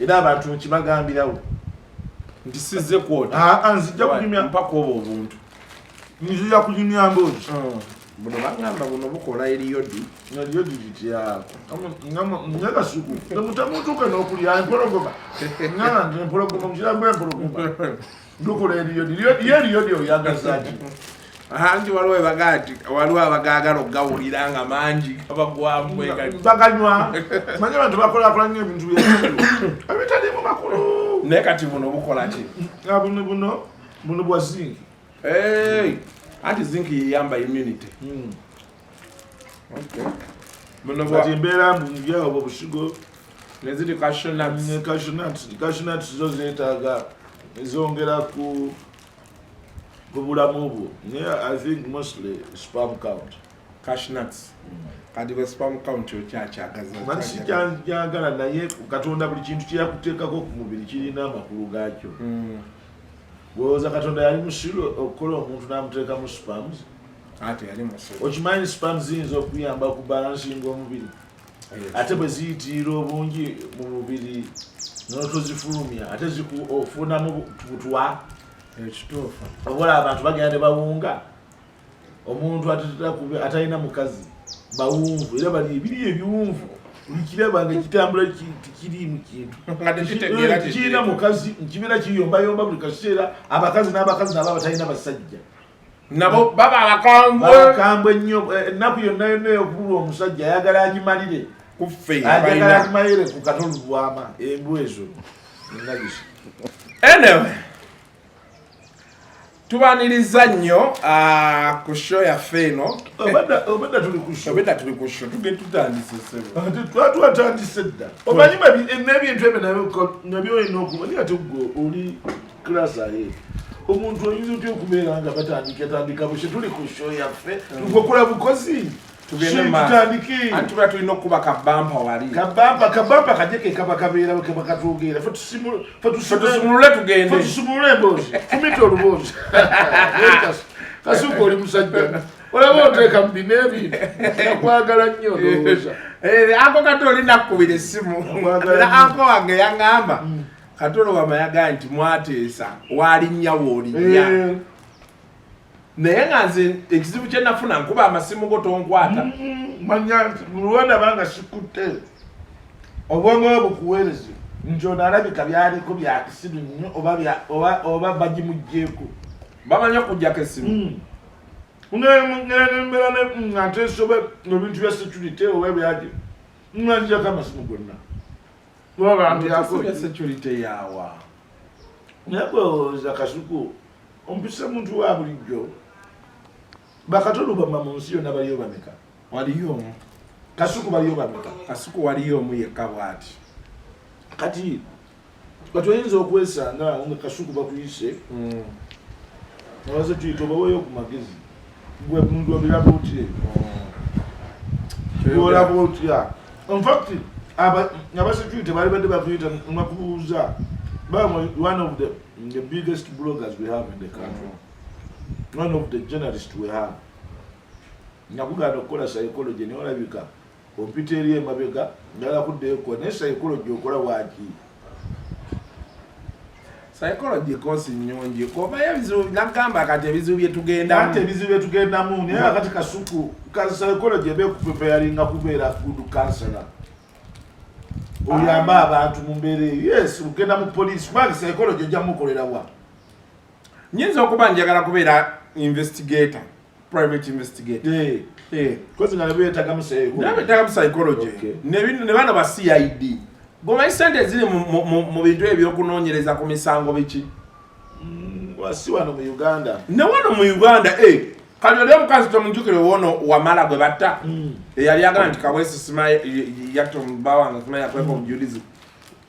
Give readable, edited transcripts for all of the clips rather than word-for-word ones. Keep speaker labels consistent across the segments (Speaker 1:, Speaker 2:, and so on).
Speaker 1: era abantu kibagambirawo
Speaker 2: nti sizze kwota
Speaker 1: nzijja kulimya
Speaker 2: mpaka oba obuntu
Speaker 1: nzijja kulimya mbozi
Speaker 2: buno bagamba buno bukola eriyodi
Speaker 1: kityako nyagasuku temutamutuuka n'okulya empologoma nandi empologoma mukirambo empologoma lukola eriyodi yeriyodi oyagazaki
Speaker 2: anti waliwo abagaagala okugawulira nga mangi abagwamu
Speaker 1: baganywa manye abantu bakolakola nnyo ebintu ebitalimu makulu
Speaker 2: naye kati buno bukola ki
Speaker 1: buno bwa zinki
Speaker 2: anti zinki yeyamba immunity
Speaker 1: kati embeera mbunjawo obwo busigo
Speaker 2: neziri
Speaker 1: cashewnut zo zeetaaga ezongera ku bulamu bwo naye I think mostly sperm count
Speaker 2: cashnuts kati bwe sperm count okyakyagaza
Speaker 1: manisikyagala naye katonda buli kintu kyeyakuteekako ku mubiri kirina amakulu gaakyo bwolowooza katonda yali musiru okukola omuntu n'amuteeka mu spams
Speaker 2: ate yali musiru
Speaker 1: okimanyi spams ziyinza okuyamba ku balansinga omubiri ate bwe ziyitirira obungi mu mubiri n'otozifulumya ate ofunamu butwa
Speaker 2: ekituufu
Speaker 1: obola abantu bagenda ne bawunga omuntu atalina mukazi bawunvu era bali ebiri ebiwunvu buli nga kitambula tikirimu kintu kirina mukazi nkibeera kiyombayomba buli kaseera abakazi n'abakazi nabo abatalina basajja
Speaker 2: nabo baba
Speaker 1: abakambwe ennyo ennaku yonna yonna ey'okubulwa omusajja ayagala agimalire ayagala agimalire ku katolubwama embu ezo enagisi
Speaker 2: anyway tubaniriza nnyo ku show yaffe eno
Speaker 1: obadda tuli ku show
Speaker 2: tutandise
Speaker 1: twatandise dda omanyi n'ebintu ebyo nabyo olina okuba ate gwe oli klasa ye omuntu oyinza otya okubeera nga batandika bushe tuli ku show yaffe tukokola bukozi tutandike
Speaker 2: tuba tulina okuba kabampa wali
Speaker 1: kabampa kajeke kaba kabeera bakatwogera
Speaker 2: fetusumulule tugende
Speaker 1: fetusumulule emboozi kumita olubozi kasuka oli musajja olaba oteeka mu bino ebintu nakwagala nnyo olowooza
Speaker 2: ako kati olina kkubira essimu era ako wange yaŋŋamba katolo wamayaga nti mwateesa walinnya woolinnya naye nga nze ekizibu kye nafuna nkuba amasimu go tonkwata
Speaker 1: manya nti mulwanda banga sikutte obwongo bukuweereze nti ono alabika byaliko byakisiru nnyo oba bagimugjeeko
Speaker 2: bamanya okujjako essimu
Speaker 1: ngembeera nga nteesobe ebintu bya security oba ebyagi nanjako amasimu gonna
Speaker 2: security yawa
Speaker 1: naye gwewooza kasuku ompisa muntu wa bulijjo bakatolo bama mu nsi yonna baliyo bameka
Speaker 2: waliyo omu
Speaker 1: kasuku baliyo bameka
Speaker 2: kasuku waliyo omu yekka bw'ati
Speaker 1: kati oyinza okwesanga nga kasuku bakuyise nabaze tuyita obaweeyo ku magezi gwe muntu obiraba otya olaba otya infact abasecurity bali badde bakuyita nakubuuza one of the biggest bloggers we have in the country, one of the journalists we have. Nakugana okukola psychology ne olabika ompita eri emabega njala kuddeeko ne psychology okola waki
Speaker 2: psychology kosi nnyongi koba ebizibu nagamba kati ebizibu byetugendamu
Speaker 1: ate ebizibu byetugendamu naye kati kasuku ka psychology ebe kupreparinga kubeera good counselor oyamba abantu mu mbeera yes ugenda mu police kubanga psychology ojja mukolera wa
Speaker 2: nyinza okuba njagala kubeera investigator private investigator
Speaker 1: kozi nga nebyeetaga mu
Speaker 2: psychology ne bano ba CID gomanyi sente eziri mu bintu ebyokunoonyereza ku misango biki
Speaker 1: wasi wano mu Uganda
Speaker 2: ne wano mu Uganda kati oli omukazi tomujjukire wono wamala gwe batta eyali agamba nti Kaweesi Sima yatta omuba wange Sima yakweka obujulizi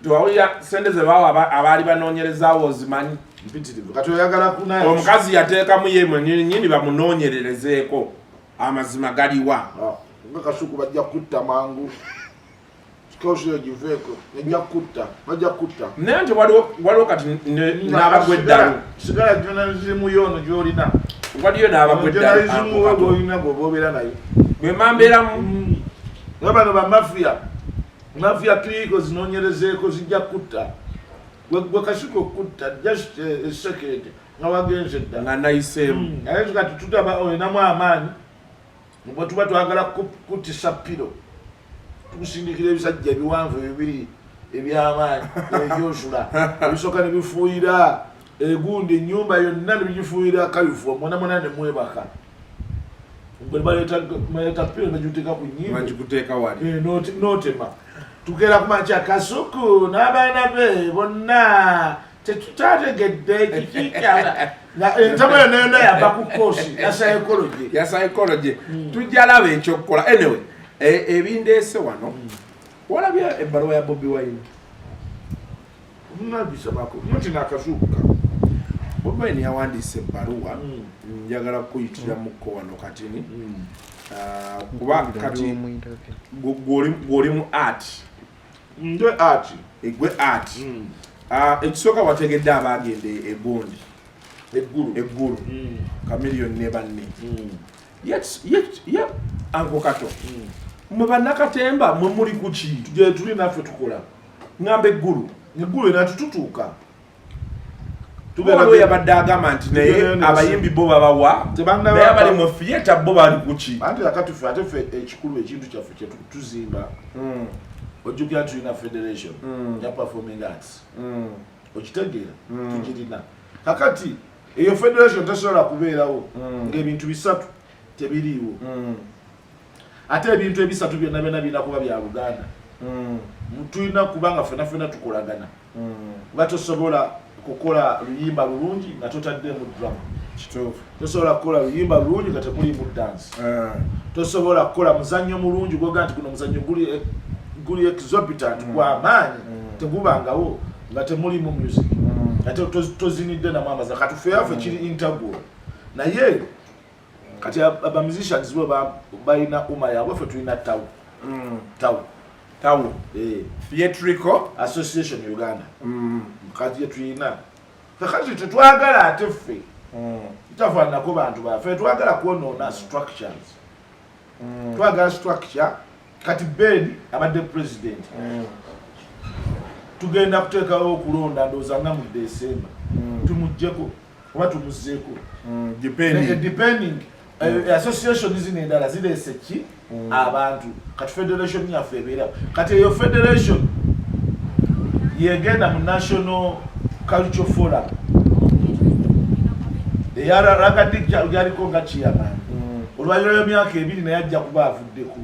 Speaker 2: tiwawulira sente ze bawa abaali banoonyerezaawo ozimanyi
Speaker 1: mpitirivu kati oyagala kunaye
Speaker 2: omukazi yateekamu ye mwennyini bamunoonyererezeeko amazima galiwa
Speaker 1: nga kasuku bajja kutta mangu sikawusiyo giveeko bajja kutta
Speaker 2: naye nti waliwo kati n'abagweddalu
Speaker 1: sigala journalism yono gy'olina
Speaker 2: waliyo n'abagweddalu
Speaker 1: olina gwoba obeera naye
Speaker 2: bwe mambeeramu
Speaker 1: nga bano bamafia mafia clinical zinonyerezeeko zijja kutta gwe kasiko kutta just a second nga wagenze dda
Speaker 2: nga nayiseemu
Speaker 1: ate kati tutaba olinamu amaanyi bwe tuba twagala kuttisa piro tukusindikira ebisajja ebiwanvu bibiri ebyamaanyi ebyosula ebisooka ne bifuuyira egundi ennyumba yonna ne bigifuuyira kayufu mwenamwena ne mwebaka bwe baleeta piro negiteeka ku nnyimba n'otema tugera ku makya Kasuku n'abaana be bonna tetutategedde kikikyala entama yo nayona yava ku koosi ya psychology
Speaker 2: tujja laba ekyokukola anyway ebindeese wano walabye ebbaluwa ya Bobi Wine
Speaker 1: nabisomako muti nakasuuka
Speaker 2: Bobi Wine yawandiise ebbaluwa njagala kuyitiramuko wano katini kuba kati gw'oli mu art
Speaker 1: nde art
Speaker 2: egwe art ekisooka wategedde abaagende egondi eggulu kamiliyoni ne banne yet Uncle Kato mwe bannakatemba mwe muli kuki
Speaker 1: tuje tuli naffe tukola
Speaker 2: ngamba eggulu
Speaker 1: natututuuka
Speaker 2: tugenda yabadde agamba nti naye abayimbi bo babawa naye abali mu theatre bo bali kuki
Speaker 1: anti akatufe ate ffe ekikulu ekintu kyaffe kyetuzimba ojjukira tulina federation ya performing arts okitegeera tugirina kakati eyo federation tesobola kubeerawo ng'ebintu bisatu tebiriiwo ate ebintu ebisatu byonna byonna birina kuba bya Luganda tulina kubanga ffenna tukolagana kuba tosobola kukola luyimba lulungi nga totaddemu drama
Speaker 2: kituufu
Speaker 1: tosobola kukola luyimba lulungi nga temulimu dance tosobola kukola muzannyo mulungi gwoga nti guno muzannyo guli exorbitant gw'amaanyi tegubangawo nga temulimu music ate tozinidde namu amaza kati ffe yaffe kiri integral naye kati aba musicians bo balina uma yaabwe ffe tulina tawu
Speaker 2: theatrical
Speaker 1: association Uganda kati yetulina kakati tetwagala ate ffe tutafaanako bantu baffe twagala kwonoona structures twagala structure kati Ben abadde president tugenda kuteekawo okulonda ndowooza nga mu December tumuggyeko oba tumuzeeko depending association zino endala zireese ki abantu kati federation yaffe ebeerawo kati eyo federation yegenda mu National Cultural Forum eyaragadi yaliko nga chairman olwaliro lw'emyaka 2 naye ajja kuba avuddeko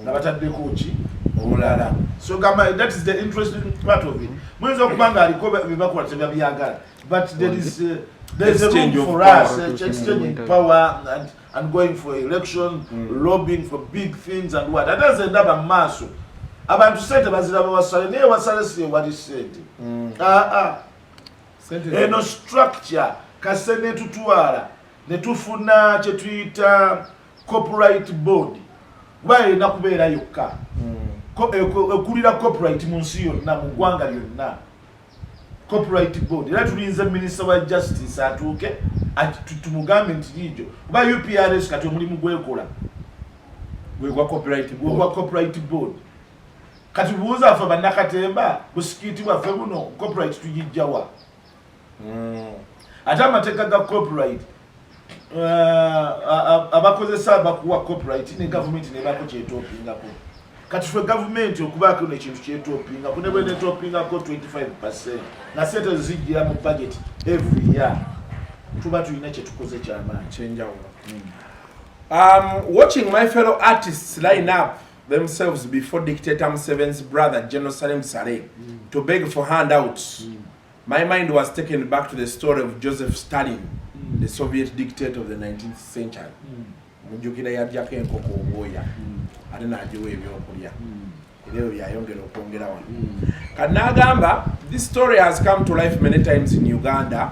Speaker 1: nga bataddeko ki omulala so gamba that is the interesting part of it mwenza okuba nga aliko byebakola tebyabyagala but there is a room for us exchanging power and going for election lobbying for big things and what ate ndaba mu maaso abantu sente baziraba wasale naye wasale siye wali sente eno structure kase netutwala netufuna kyetuyita copyright board kuba erina kubeera yokka ekulira copyright mu nsi yonna mu ggwanga lyonna copyright board era tulinze minister wa justice atuuke tumugambe nti liijo kuba UPRS kati omulimu gwekola gwegwa copyright board kati buuza afe bannakatemba busikiiti bwaffe buno copyright tugijjawa ate amateeka ga copyright abakozesa bakuwa copyright ne government nebako kyetopingako kati ffe government okubaako nekintu kyetopingako ne bwe netopingako 25% na sente zijjira mu budget every year tuba tulina kyetukoze kyamaanyi
Speaker 2: kyenjawulo. Watching my fellow artists line up themselves before dictator Museveni's brother General Salim Saleh to beg for handouts, my mind was taken back to the story of Joseph Stalin, the Soviet dictator of the 19th century. Mujukira yabyako enkoko oboya ate n'agiwa ebyokulya era ebyo yayongera okwongera wano kati n'agamba this story has come to life many times in Uganda.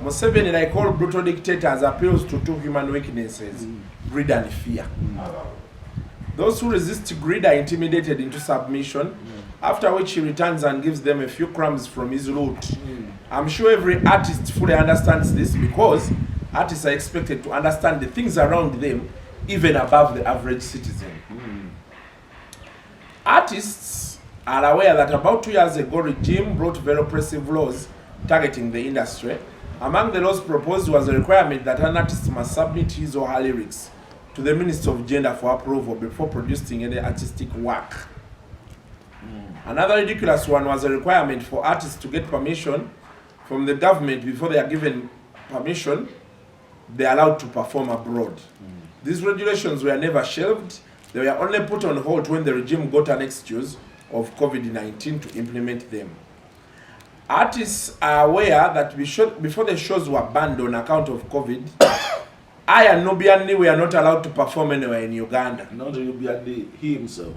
Speaker 2: Museveni, like all brutal dictators, appeals to two human weaknesses, greed and fear. Those who resist greed are intimidated into submission, after which he returns and gives them a few crumbs from his loot. I'm sure every artist fully understands this because artists are expected to understand the things around them even above the average citizen. Artists are aware that about 2 years ago, regime brought very oppressive laws targeting the industry. Among the laws proposed was a requirement that an artist must submit his or her lyrics to the Minister of Gender for approval before producing any artistic work. Another ridiculous one was a requirement for artists to get permission from the government before they are given permission, they are allowed to perform abroad. These regulations were never shelved. They were only put on hold when the regime got an excuse of COVID-19 to implement them. Artists are aware that before the shows were banned on account of COVID, I and Nubiani were not allowed to perform anywhere in Uganda.
Speaker 1: Not Nubiani, he himself.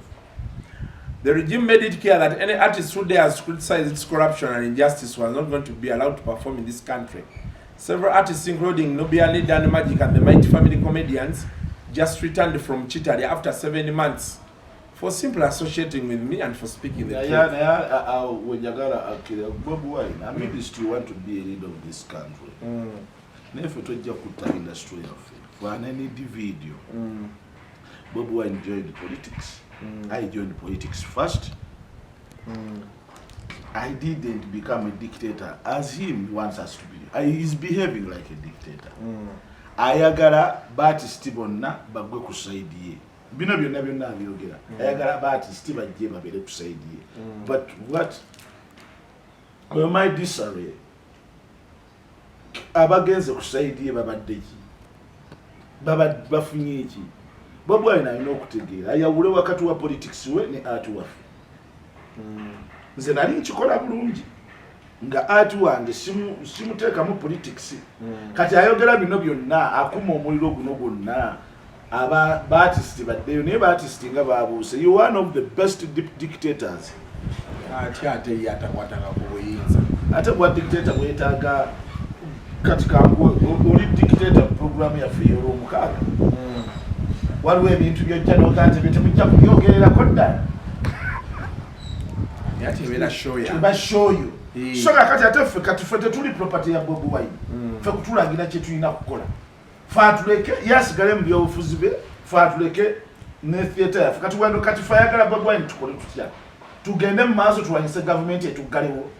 Speaker 2: The regime made it clear that any artist who dares criticize its corruption and injustice was not going to be allowed to perform in this country. Several artists, including Nubiani, Dan Magic, and the Mighty Family Comedians, just returned from Chitali after 7 months for simply associating with me and for speaking the truth.
Speaker 1: When Bob Wine, a ministry want to be a leader of this country. Never to Jakuta industry of it. For any video, Bob Wine joined politics. I joined politics first. I didn't become a dictator as him wants us to be. He's behaving like a dictator. Ayagala Baptist bonna bagwe kusaidiye. Bino byonna byonna byogera. Ayagala Baptist bajje babere kusaidiye. But what my disarray abagenze kusaidiye babadde ki? Bafunye ki? Bob Wine alina okutegeera ayawule wakati wa politics we ne art waffe. Nze nali nkikola bulungi nga art wange simuteekamu politics. Kati ayogera bino byonna akuma omuliro guno gwonna aba Baptist baddeyo naye Baptist nga baabuuse. You one of the best dictators.
Speaker 2: Ate yatakwatanga ku buyinza.
Speaker 1: Ate bwa dictator bwetaaga kati kangwe oli dictator program yaffe ey'olwomukaaga. Waliwo ebintu byojja n'ogante bye temujja kubyogererako ddala. Tuba show you. So kati ate ffe kati ffe tetuli property ya Bob Wine. Ffe kutulagira kye tulina kukola. Ffe atuleke yasigale mu byobufuzi be, ffe atuleke ne theatre yaffe. Kati wendo kati ffe ayagala Bob Wine tukole tutya. Tugende mu maaso tulwanyise gavumenti etuggalewo.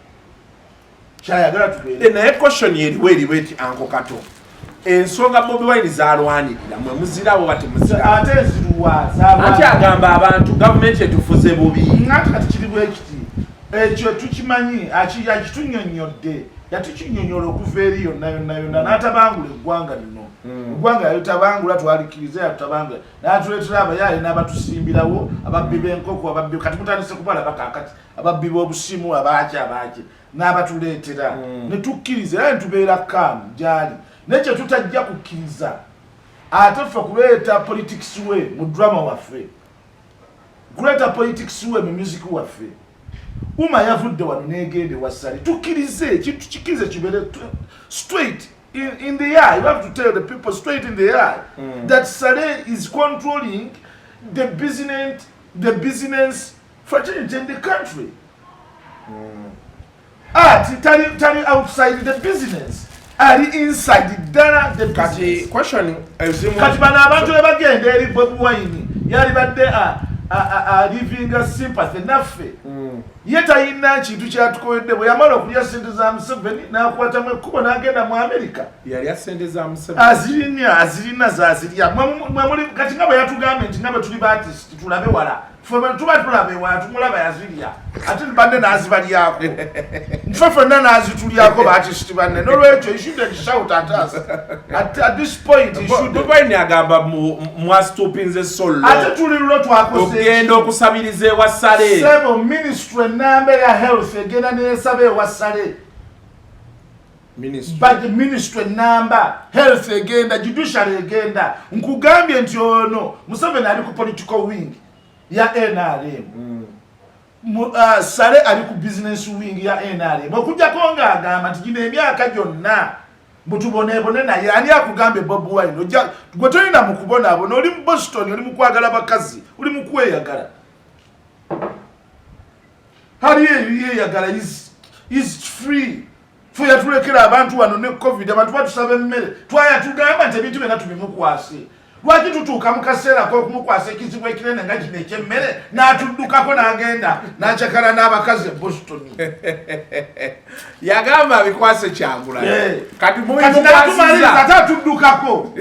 Speaker 1: Kyayagala tugende.
Speaker 2: Naye question yeriwo eti Uncle Kato. Ensonga Bobi Wine zalwanirira mwe muzirawo bati muzira.
Speaker 1: Ate ziruwa zalwanirira.
Speaker 2: Ati agamba abantu gavumenti etufuze bubi.
Speaker 1: Ngati kati kiri bwekiti. Ekyo tukimanyi akitunyonyodde. Yatukinyonyola okuva eri yonna n'atabangula eggwanga lino. Eggwanga yalutabangula twalikiriza yalutabangula. N'atuleetera abayaaye n'abatusimbirawo ababbi b'enkoko ababbi kati mutandise kubala bakakati ababbi b'obusimu abaaki n'abatuleetera. Ne tukkiriza era ne tubeera kaamu gyali. Nekyo tutajja kukkiriza ate ffe kuleeta politics we mu drama waffe, kuleeta politics we mu music waffe. Uma yavudde wano n'egende wassale tukkirize kikirize kibeere straight in the eye. You have to tell the people straight in the eye that Saleh is controlling the business fraternity in the country. Tali outside the business. Ali inside the business.
Speaker 2: Question
Speaker 1: kati bana abantu bagenda eri Bob Wine yali badde living a sympathy naffe. Yeta ina kintu kyatukoledde bwe yamala okulya sente za Museveni n'akwata mu ekkubo n'agenda mu America.
Speaker 2: Yali asente za Museveni.
Speaker 1: Azirina zazirya. Mwe kati nga bwe yatugambye nti nga bwe tuli Baptist tulabe wala. Tuba tulabe wala tumulaba yazirya. Ate bande n'azibalyako. Nfefe n'azitulyako Baptist banne. N'olwekyo you shouldn't shout at us. At this point you should.
Speaker 2: Bobi Wine agamba mwastupinze solo.
Speaker 1: Ate tuli lulo twakose.
Speaker 2: Ogenda okusabiriza ewa Saleh.
Speaker 1: Sebo ministry n'ambe ya health egenda n'esaba ewa Saleh. But the ministry number health egenda judiciary egenda nkugambye nti ono Museveni ali ku political wing ya NRM. Saleh ali ku business wing ya NRM. Okujjako nga agamba nti gino emyaka gyonna mutubonebone naye ani akugambe Bob Wine ojja gwe tolina mu kubona abo oli mu Boston oli mu kwagala bakazi oli mu kweyagala. Hali yeyagala is free. Fuya tulekera abantu wano ne COVID abantu batusaba emmere twaya tugamba nti ebintu byonna tubimukwase lwaki tutuuka mu kaseera k'okumukwasa ekizibu ekinene nga kino ekyemmere n'atuddukako n'agenda n'akyakala n'abakazi e Boston
Speaker 2: yagamba bikwase Kyagulanyi kati
Speaker 1: n'atumaliriza ate atuddukako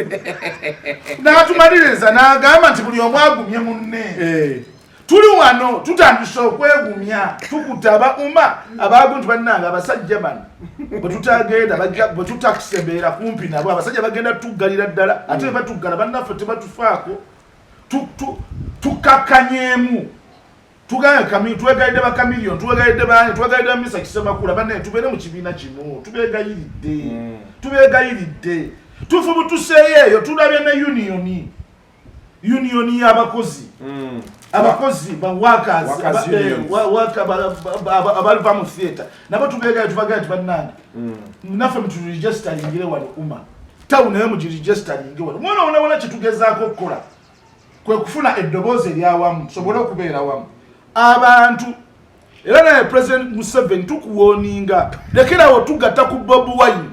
Speaker 1: n'atumaliriza n'agamba nti buli omu agumye munne tuli wano tutandise okwegumya tukuta abauma abaguntu bannanga abasajja bano bwe tutagenda bwe tutakisembeera kumpi nabo abasajja bagenda tuggalira ddala ate batuggala bannaffe tebatufaako tukakkanyeemu twegayiridde bakamiliyoni twegayiridde baani twegayiridde bamisa kisemakula bannaye tubeere mu kibiina kino tubeegayiridde tufubu tuseeyo eyo tulabye ne unioni y'abakozi abakozi ba workers abaliva mu theatre nabo tubeegayo tubagayo tubannange naffe muturegisteringe wano uma town naye mugiregisteringe wano mwana wona kyetugezaako okukola kwe kufuna eddoboozi eryawamu tusobole okubeera wamu abantu era naye President Museveni tukuwooninga lekerawo tugatta ku Bobi Wine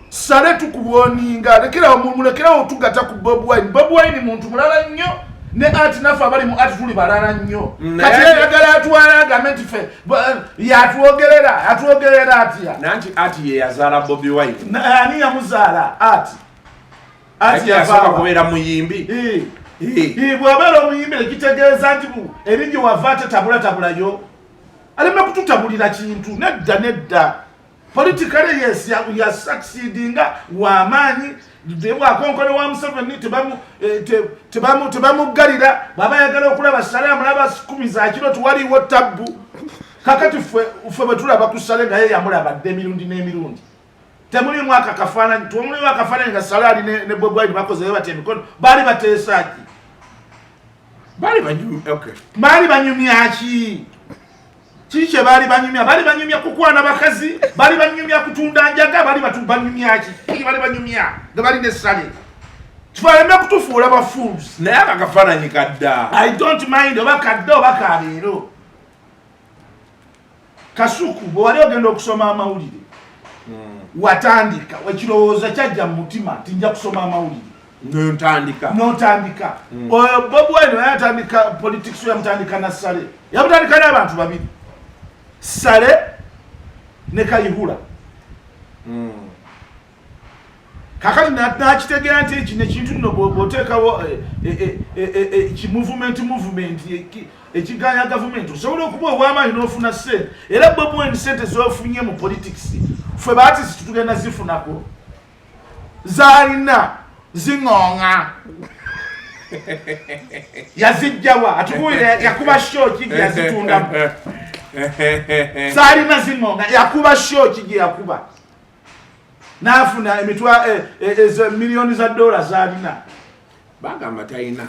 Speaker 1: sale tukuwoninga lekerawo tugatta ku Bobi Wine muntu mulala nnyo ne ati nafe abali mu ati tuli balala nnyo kati yagala atwala agamenti fe yatwogerera atya
Speaker 2: nanti ati ye yazaala Bobi Wine
Speaker 1: ani yamuzaala ati
Speaker 2: yasoka kubeera muyimbi
Speaker 1: bw'abeera omuyimbi ekitegeeza nti eringi wava tetabulatabulayo aleme kututabulira kintu nedda politically yes ya succeedinga wamaanyi bwakonkone wa Museveni tebamugalira baba yagala okulaba sale amulaba 10 za kiro tuwaliwo tabbu kakati ffe bwe tulaba ku sale nga ye yamulabadde emirundi n'emirundi temulimu akafaananyi tumulimu akafaananyi nga sale ali ne Bobi Wine bakoze bate emikono baali bateesaki baali banyumyaki kiki baali banyumya kukwana bakazi baali banyumya kutunda njaga baali banyumyaki baali banyumya nga bali n'essale tufaleme kutufuula ba fools
Speaker 2: naye akakafaananyi kadda
Speaker 1: I don't mind oba kadda oba kaleero Kasuku bwe wali ogenda okusoma amawulire watandika ekirowoozo kyajja mu mutima ti nja kusoma amawulire n'otandika Bobi Wine yatandika politics yamutandika na Sale yamutandika n'abantu babiri Sale ne Kayihura kakati nakitegeera nti ekino ekintu nno bw'oteekawo movement ekiganya gavumenti osobola okuba obwamaanyi n'ofuna ssente era Bobi Wine ssente z'ofunye mu politics ffe baatisi tugenda zifunako zaalina ziŋŋoŋa yazijjawa atubuulira yakuba shoki gye yazitundamu zaalina ziŋŋoŋa yakuba shoki gye yakuba n'afuna emitwa miliyoni za dola zaalina
Speaker 2: bagamba talina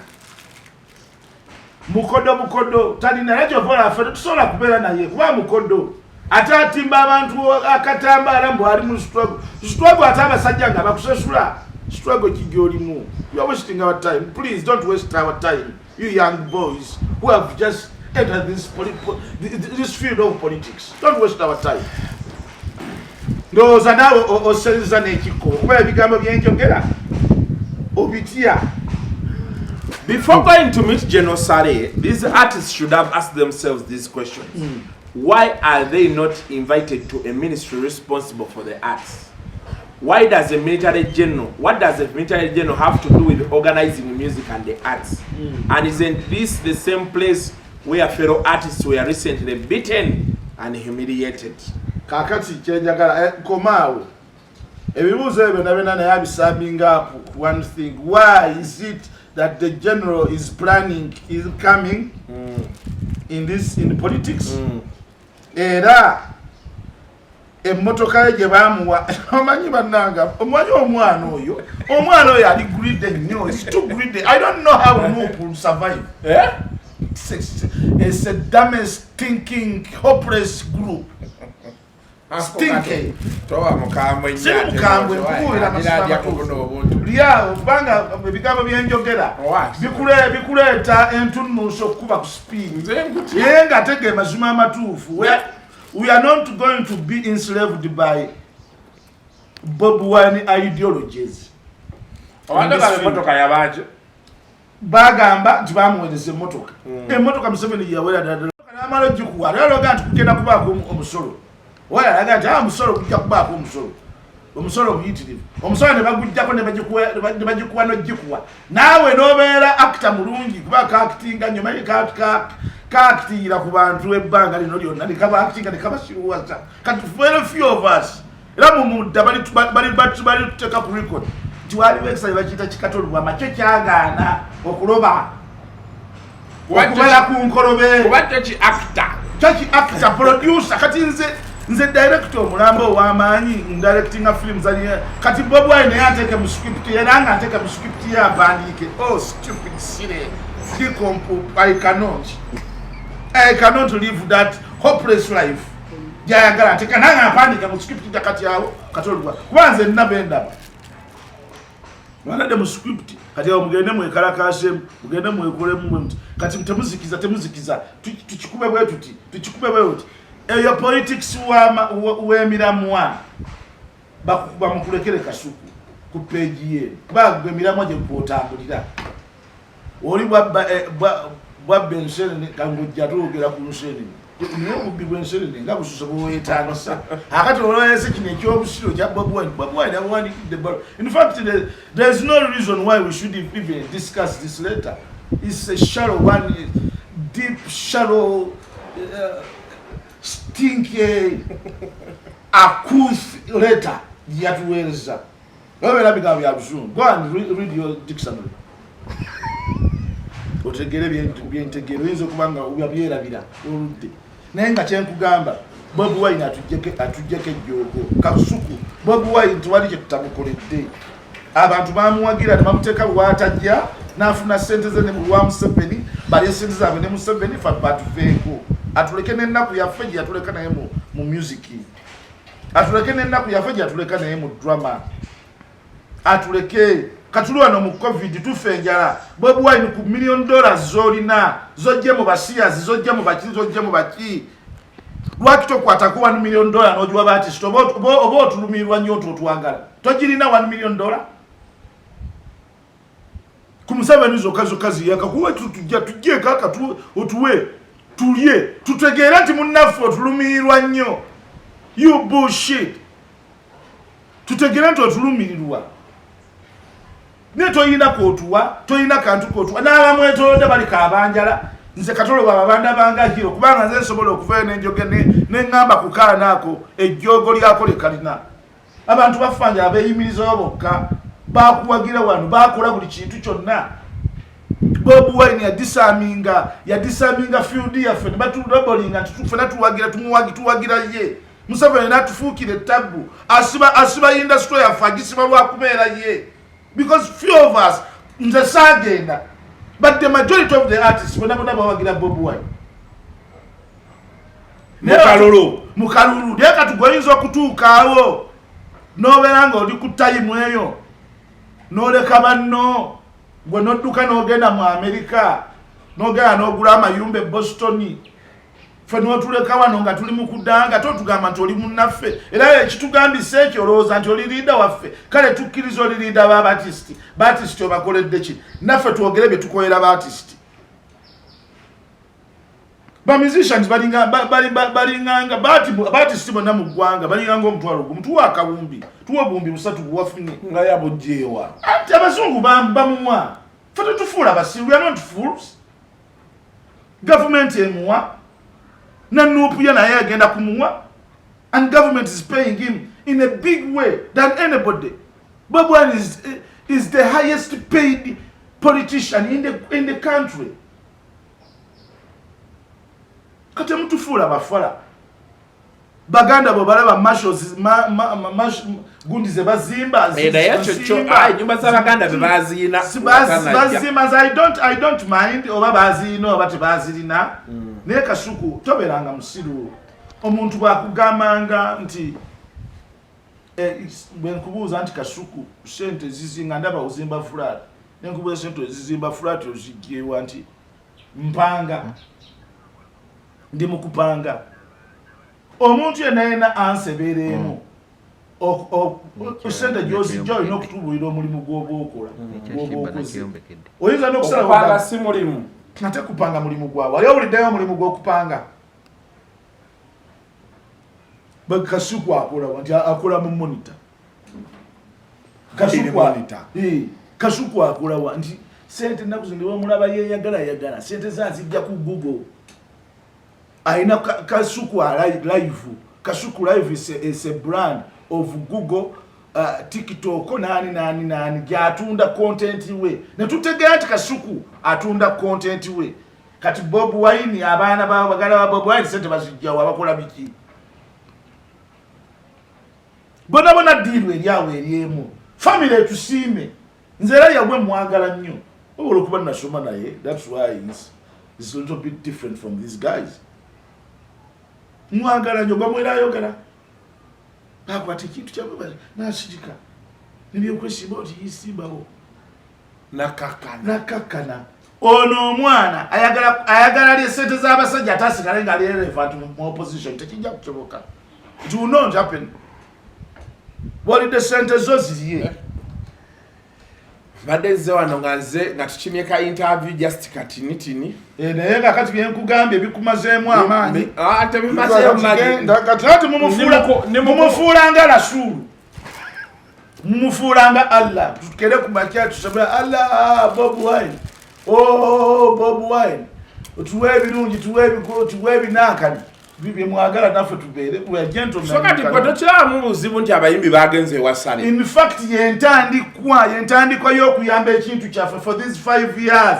Speaker 1: mukodo talina era kyovola ffe tetusobola kubeera naye kuba mukodo ate atimba abantu akatambaala mbu ali mu struggle ate abasajja nga bakusasula struggle kigyolimu. You are wasting our time. Please don't waste our time, you young boys who have just entered this field of politics. Don't waste our time. Ndowooza naawe oseriza n'ekikko kuba ebigambo byenjogera obitya.
Speaker 2: Before going to meet General Sale, these artists should have asked themselves these questions. Why are they not invited to a ministry responsible for the arts? Why does a military general, what does a military general have to do with organizing music and the arts? And isn't this the same place where fellow artists were recently beaten and humiliated?
Speaker 1: Kakati kyenjagala komaawo ebibuuzo ebyo nabena naye abisaminga up one thing. Why is it that the general is planning, is coming in the politics? Era emmotoka ye gye baamuwa omanyi bannanga omwanyi omwana oyo ali greedy nnyo. It's too greedy. I don't know how Nup will survive. It's a dumb, stinking, hopeless group. Stinking. Mukambwe kubuulira lyawo kubanga ebigambo byenjogera bikuleeta entunuuso okukuba ku speed ye nga tege mazima amatuufu. We are not going to be enslaved by Bob Wine ideologies.
Speaker 2: Wanda emotoka yabaje.
Speaker 1: Bagamba nti bamuwereza emotoka. Emotoka Museveni yawera ddala. N'amala ogikuwa. Lero gati kugenda kubaako omusolo. Wala laga nti omusolo kujja kubaako omusolo. Omusolo muyitirivu. Omusolo ne bagujjako ne bagikuwa n'ogikuwa. Naawe n'obeera actor mulungi kuba kaactinga nnyo manyi kaactingira ku bantu ebbanga lino lyonna ne kaba actinga ne kabasiruwaza. Kati very few of us era mu mudda bali tuteeka ku record nti waliwo ekisale bakiyita kikatolubwama kyo kyagaana okuloba okubeera ku nkolobe
Speaker 2: kuba kyo
Speaker 1: actor producer kati nze director omulambo ow'amaanyi directinga films kati Bob Wine naye ateeke mu script era nga nteeka mu script ye apandiike stupid silly I cannot live that hopeless life jayagala nteeka nange apandiika mu script kati awo katolubwa kuba nze nnabendaba mwanadde mu script kati awo mugende mwekalakasemu mugende mwekolemu bwe muti kati temuzikiza tukikube bwe tuti eyo politics w'emiramwa bamukulekere Kasuku ku page ye bagwe emiramwa gye kwotambulira oli bwa bensene kangujja tuogera ku nsene niyo obubbi bw'ensene nga bususa bwetandisa akati olwese kino ekyobusiro kya Bob Wine awandiikidde balo. In fact there is no reason why we should even discuss this letter. It's a shallow one, deep shallow stinky accused letter yatuweereza obeera bigambo bya buzungu. Go and read your dictionary otegere byentegero oyinza okuba nga byerabira oludde naye nga kyenkugamba Bob Wine atujjeko ejjoogo Kasuku. Bob Wine tewali kye tutamukoledde. Abantu bamuwagira ne bamuteeka bwatajja n'afuna ssente ze ne mulwa Museveni bali ssente zaabwe ne Museveni fa batuveeko atuleke n'ennaku yaffe gye yatuleka naye mu music, atuleke n'ennaku yaffe gye yatuleka naye mu drama, atuleke katulwa no mu covid tufe enjala. Bob Wine ku $1 million zolina zojje mu basiyazi zojje mu baki lwaki tokwata ku $1 million n'ogiwa baartist oba otulumirwa nnyo otwagala togirina $1 million ku Museveni zokka ziyaka tujje kaka otuwe tulye tutegeera nti munnaffe otulumirirwa nnyo. You bullshit. Tutegeera nti otulumirirwa ne toyina kootuwa toyina kantu kootuwa n'abamwetolodde bali kabanjala. Nze Katolo babanda banga hiro kubanga nze nsobola okuvayo n'enjoge n'eŋŋamba ku kaana ako ejjoogo lyako lekalina. Abantu bafanja abeeyimirizawo bokka bakuwagira wano bakola buli kintu kyonna. Bob Wine yadisaminga field yaffe ne batulobolinga ffena tuwagira ye. Museveni n'atufuukira ettabu asiba industry yaffe agisiba lwakubeera ye. Because few of us nze saagenda. But the majority of the artists whenever bawagira Bob Wine mukalulu leka tugoyinza okutuukaawo n'obeera nga oli ku time eyo n'oleka banno gwe n'odduka n'ogenda mu America n'ogenda n'ogula amayumba e Boston ffe n'otuleka wano nga tuli mu kudanga totugamba nti oli munnaffe era ekitugambisa ekyo olowooza nti oli liida waffe kale tukkiriza oli liida b'abatisiti obakoledde ki naffe twogere bye tukolera b'atisiti. Ba musicians balinganga b'atisiti bonna mu ggwanga balinganga omutwalo gumu tuwa akawumbi tuwa obuwumbi 3 buwafunye
Speaker 2: nga yabujjeewa
Speaker 1: anti abazungu bamuwa ffe tetufuula basiru. We are not fools. Government emuwa Nanupuya naye agenda kumuwa and government is paying him in a big way than anybody. Bob Wine is the highest paid politician in the country. Kati mutufula bafala baganda bo balaba marshals gundi ze bazimba
Speaker 2: nyumba za baganda bebazina
Speaker 1: I don't mind oba bazina oba tebazirina. Naye Kasuku toberanga musiru omuntu bwakugambanga nti bwenkubuuza nti Kasuku sente zizinga ndaba ozimba flat nenkubuuza sente zizimba flat ozigyewa nti mpanga ndi mukupanga omuntu yenna ansebereemu osente gy'ozijja olina okutubuulira omulimu gw'oba okola oyinza
Speaker 2: n'okusala si mulimu
Speaker 1: ate kupanga mulimu gwawe wali owuliddeyo omulimu gw'okupanga Kasuku akola nti akola mu monitor Kasuku akola nti sente naku zino wamulaba yeyagala sente zazijja ku Google aina Kasuku live Kasuku live is a brand of Google TikTok nani gyatunda content we netutegera nti Kasuku atunda content we kati Bob Wine abaana bagala ba Bob Wine sente bazijja wabakola biki bona diru eryawe eryemu family etusiime nzera yagwe mwagala nnyo okuba nasoma naye that's why he's a little bit different from these guys mwagala nnyo gwamwera ayogera bakwata ekintu kyabwe nasirika nebyokwesiba oti yisimbawo nakakana ono omwana ayagala lye sente z'abasajja atasigale nga ali relevant mu opposition tekijja kukibuka it will not happen. Walide sente zo ziriye
Speaker 2: badeze wano nga tukimye ka interview just katinitini
Speaker 1: naye nga kati byenkugambye bikumazeemu amaanyi
Speaker 2: ate bimazeemu amaanyi
Speaker 1: kati mumufuula nga rasulu mumufuula nga Allah tukere ku makya tusabira Allah Bob Wine Bob Wine tuwe ebirungi tuwe ebinankani bibi mwagala naffe tubeere we are gentlemen
Speaker 2: so kati kwato kiramu buzibu nti abayimbi bagenze wasale
Speaker 1: in fact yentandikwa y'okuyamba ekintu kyaffe for these 5 years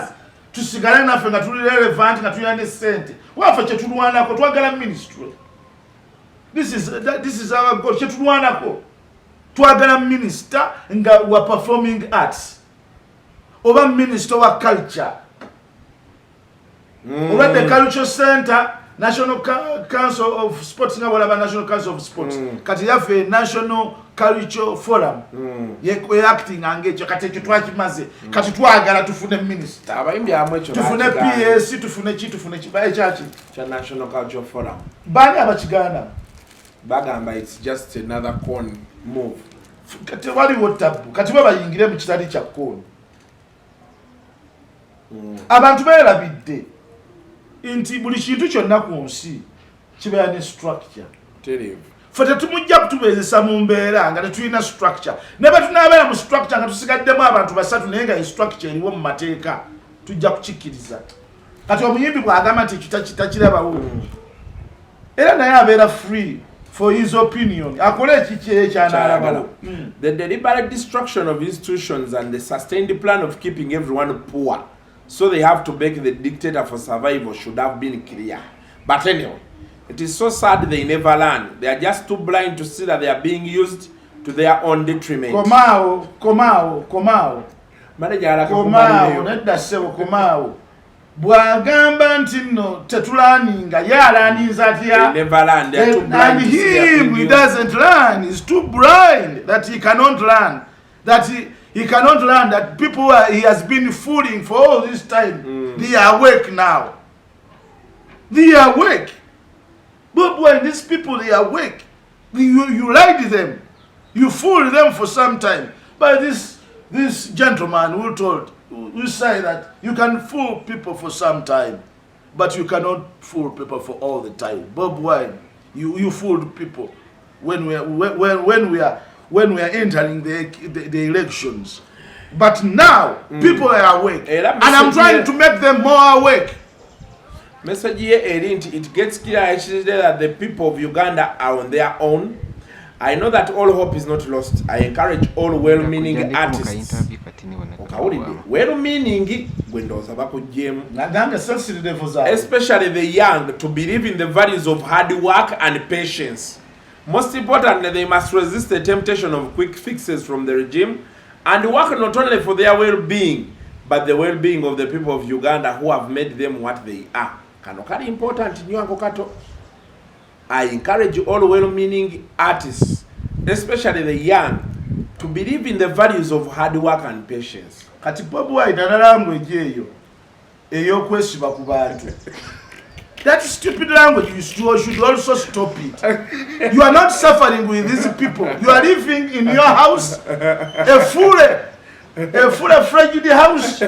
Speaker 1: tusigale naffe nga tuli relevant nga tulina ne sente waffe kyetulwanako twagala ministry this is our goal kyetulwanako twagala minister nga wa performing arts oba minister wa culture oba the culture center National Council of Sports National Council of Sports kati yafe National Cultural Forum ye acting angecho kati ekyo twakimaze kati twagala tufune minister
Speaker 2: abayimbi amwe ekyo
Speaker 1: tufune PS tufune kibaye kyaki
Speaker 2: cha National Cultural Forum
Speaker 1: bali abakigana
Speaker 2: bagamba it's just another con move
Speaker 1: kati wali wotabu kati bayingire mu kitali kya con abantu beerabidde inti buli kintu kyonna ku nsi kibeera ne structure ffe tetumujja kutubeezesa mu mbeera nga tetulina structure ne bwe tunaabeera mu structure nga tusigaddemu abantu basatu naye nga structure eriwo mu mateeka tujja kukikkiriza kati omuyimbi bw'agamba nti kitakirabawo era naye abeera free for his opinion akole ekiki kyanaalabawo
Speaker 2: the deliberate destruction of institutions and the sustained plan of keeping everyone poor so they have to beg the dictator for survival should have been clear. But anyway, it is so sad they never learn. They are just too blind to see that they are being used to their own detriment.
Speaker 1: Komao. Nedda sebo komao. Bwagamba nti no tetulaninga yalaninza atya.
Speaker 2: They never learn. They are too blind.
Speaker 1: And he doesn't learn. He's too blind that he cannot learn. That he cannot learn that people he has been fooling for all this time. They are awake now. They are awake. But when these people, they are awake. You lied them. You fooled them for some time. But this gentleman who say that you can fool people for some time, but you cannot fool people for all the time. Bob Wine, you fooled people when we are entering the elections. But now people are awake, and I'm trying to make them more awake.
Speaker 2: Message here, it gets clear actually that the people of Uganda are on their own. I know that all hope is not lost. I encourage all well-meaning artists. Well-meaning, especially the young, to believe in the values of hard work and patience. Most importantly, they must resist the temptation of quick fixes from the regime and work not only for their well-being, but the well-being of the people of Uganda who have made them what they are. Kanokari important kato. I encourage all well-meaning artists, especially the young, to believe in the values of hard work and patience.
Speaker 1: Kati Bob Wine analangwe eyo kwesiba ku bantu. That stupid language, you should also stop it. You are not suffering with these people. You are living in your house, a full frigid house.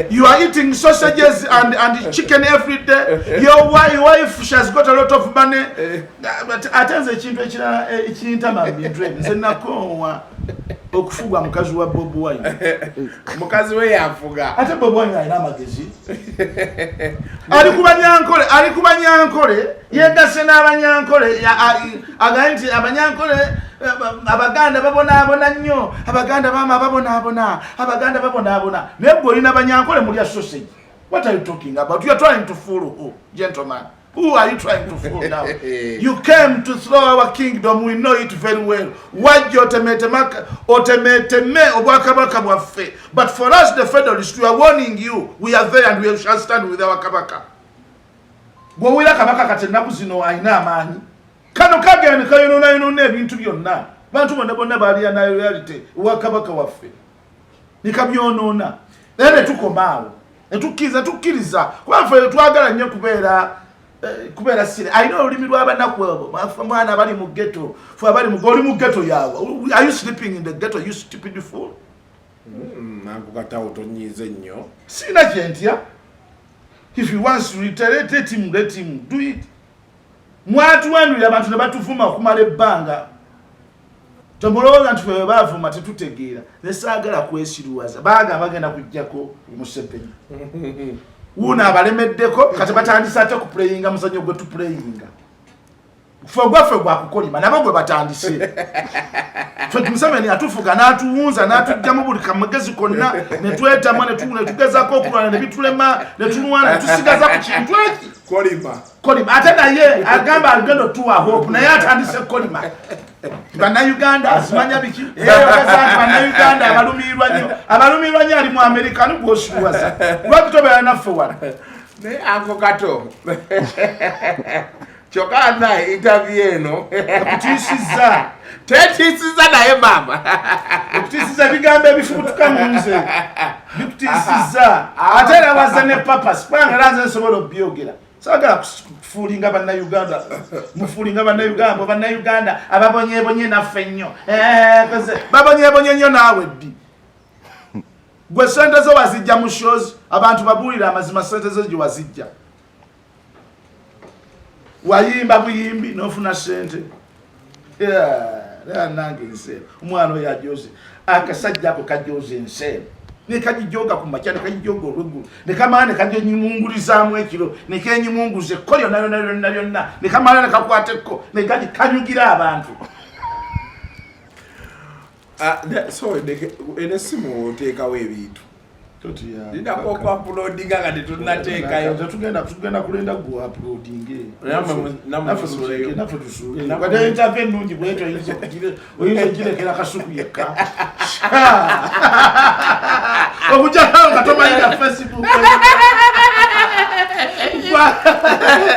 Speaker 1: You are eating sausages and chicken every day. Your wife, she has got a lot of money. But attends a chimp, okufugwa mukazi wa Bobi Wine.
Speaker 2: Mukazi we yafuga.
Speaker 1: Ate Bobi Wine alina amagezi. Ali kubanyankole yegase n'abanyankole aganti abanyankole abaganda babona nnyo abaganda bama babona nebwe olina abanyankole mulya sausage. What are you talking about? You are trying to fool who, gentleman? Who are you trying to fool now? You came to throw our kingdom. We know it very well. But for us, the Federalists, we are warning you. We are there and we shall stand with our kabaka. Gwowira kabaka katenaku zino aina amani. Kano kagene kayino nebintu byonna. Bantu bonna bali na reality wa kabaka waffe. Nikabyonona. Ene tukomaawo. Tukiriza. Kwa ffe twagala nnyo kubeera sire. I know olimi lw'abanaku abo. Mwana bali mu ghetto. Fwe abali mu ghetto yawo. Are you sleeping in the ghetto, you stupid fool?
Speaker 2: Nangu katawo tonyize nnyo.
Speaker 1: Sina kyentya. If he wants to reiterate, let him do it. Mwatuwanulira abantu ne batuvuma okumala ebbanga. Tomulowooza nti ffe baavuma tetutegeera. Nesaagala kwesiruwaza. Bagenda kujjako Museveni. Una abalemeddeko kati batandise ate kuplayinga muzanyo gwe tuplayinga. Fwe gwa kukolima nabo gwe batandise. Fwe Museveni atufuga n'atuwunza n'atujja mu buli kamagezi konna ne twetamu ne tugezaako okulwana ne bitulema ne tulwana tusigaza ku kintu eki. Kolima ate naye agamba agenda tuwa hope naye atandise kolima. Bannayuganda asimanya biki? Bannayuganda abalumirwa nnyo ali mu Amerika n'gwosiruwaza. Lwaki tobeera naffe wano?
Speaker 2: Ne ako kato. Chokana interview eno.
Speaker 1: Kutisiza.
Speaker 2: Tetisiza naye mama.
Speaker 1: Kutisiza bigambo ebifubutuka mu nze. Bikutisiza. Ate era wazane papa spanga lanze nsobola obyogera. Sagala kufulinga bannayuganda. Mufulinga bannayuganda ababonyebonye naffe nnyo. Babonyebonye nnyo naawe ddi. Gwe sente zo wazijja mu shows abantu babuulira amazima sente zo gye wazijja. Wayimba buyimbi nofuna sente. Nange nse. Omwana oyo ajoze. Akasajja ako kajoze nse. Ne kajijoga ku makya ne kajijoga olwegulu. Ne kamala ne kajenyimungulizaamu ekiro. Ne kenyimunguze kolyo nayo. Ne kamala ne kakwateko. Ne kanyugira abantu.
Speaker 2: So ene simu oteekawo ebintu. Nina kwa uploadinga kati tunateekayo.
Speaker 1: Tugenda kulenda ku uploadinge.
Speaker 2: Nafu
Speaker 1: tusule. Kwa dai interview nungi bweto oyinza girekera kasuku yekka. Okuja hanga tomayina Facebook.